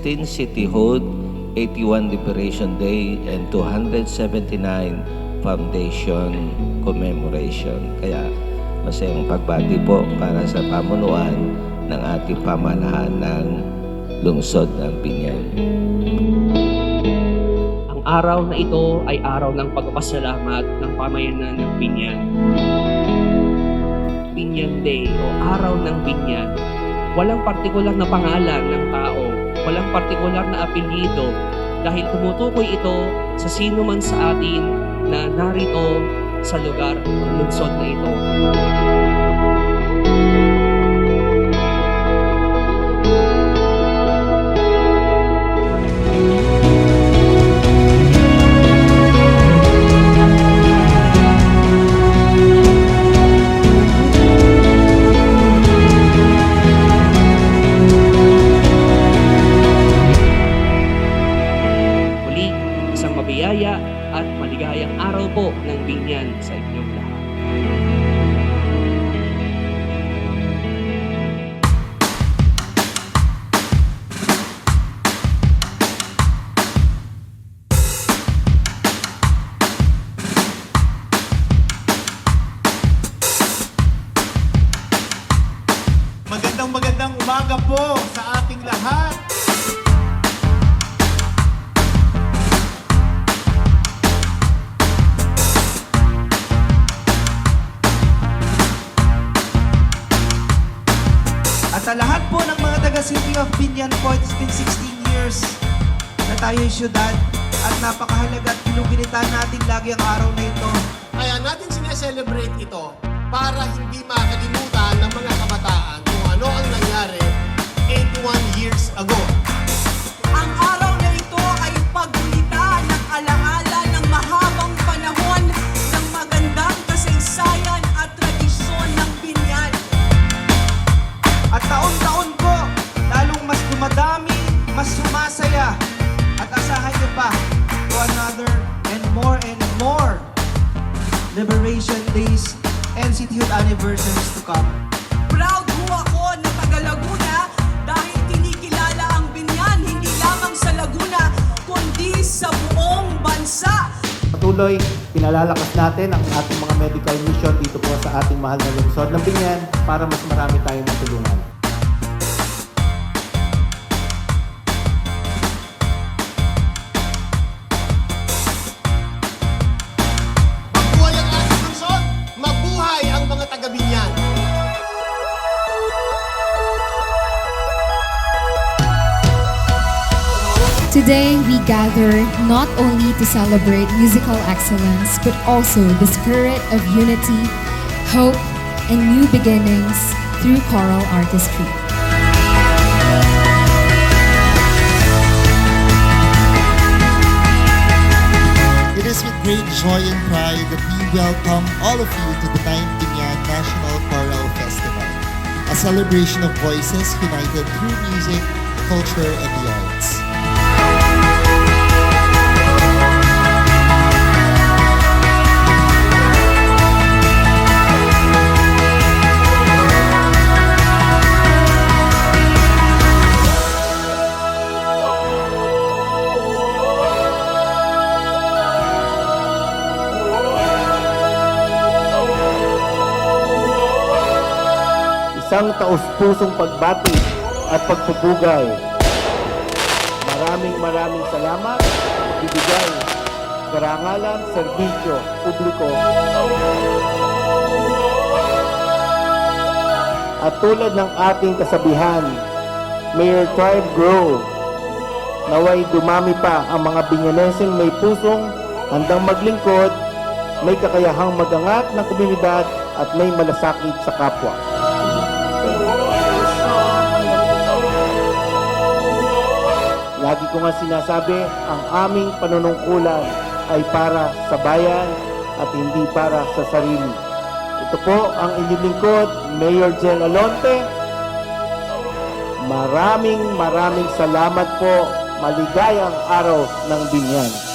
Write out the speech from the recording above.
16 cityhood, 81 Liberation Day, and 279 Foundation Commemoration. Kaya masayang pagbati po para sa pamunuan ng ating pamahalaan ng lungsod ng Biñan. Ang araw na ito ay araw ng pagpapasalamat ng pamayanan ng Biñan. Biñan Day o Araw ng Biñan. Walang partikular na pangalan ng tao, walang partikular na apelyido, dahil tumutukoy ito sa sino man sa atin na narito sa lugar o lungsod na ito. Isang mabiyaya at maligayang araw po ng Biñan sa inyong lahat. Magandang umaga po sa ating lahat. At sa lahat po ng mga taga-City of Biñan po, it's been 16 years na tayo'y syudad at napakahalaga at pinupilitan natin lagi ang araw na ito. Kaya natin sineselebrate ito para hindi makalimutan ng mga kabataan kung ano ang nangyari 81 years ago. Ang araw na ito ay paggulitan ng alaala ng mahabang panahon ng magandang kasaysayan at tradisyon ng Biñan. At taon-taon po, lalong mas dumadami, mas sumasaya. At asahan niyo pa to another and more Liberation Days and Cityhood Anniversaries to come. Proud ho ako na taga Laguna dahil kinikilala ang Biñan hindi lamang sa Laguna kundi sa buong bansa. Patuloy, pinalalakas natin ang ating mga medical mission dito po sa ating mahal na lungsod ng Biñan para mas marami tayong matulungan. Mabuhay ang ating lungsod! Mabuhay ang mga taga-Biñan! Today, we gather not only to celebrate musical excellence, but also the spirit of unity, hope, and new beginnings through choral artistry. It is with great joy and pride that we welcome all of you to the 9th Biñan National Choral Festival, a celebration of voices united through music, culture, and the arts. Isang taus-pusong pagbati at pagpupugay. Maraming salamat at bibigay karangalan, serbisyo, publiko. At tulad ng ating kasabihan, may your tribe grow. Naway dumami pa ang mga Biñaneseng may pusong handang maglingkod, may kakayahang magangat ng komunidad at may malasakit sa kapwa. Lagi ko nga sinasabi, ang aming panunungkulan ay para sa bayan at hindi para sa sarili. Ito po ang inyong lingkod, Mayor Jel Alonte. Maraming salamat po. Maligayang araw ng Biñan.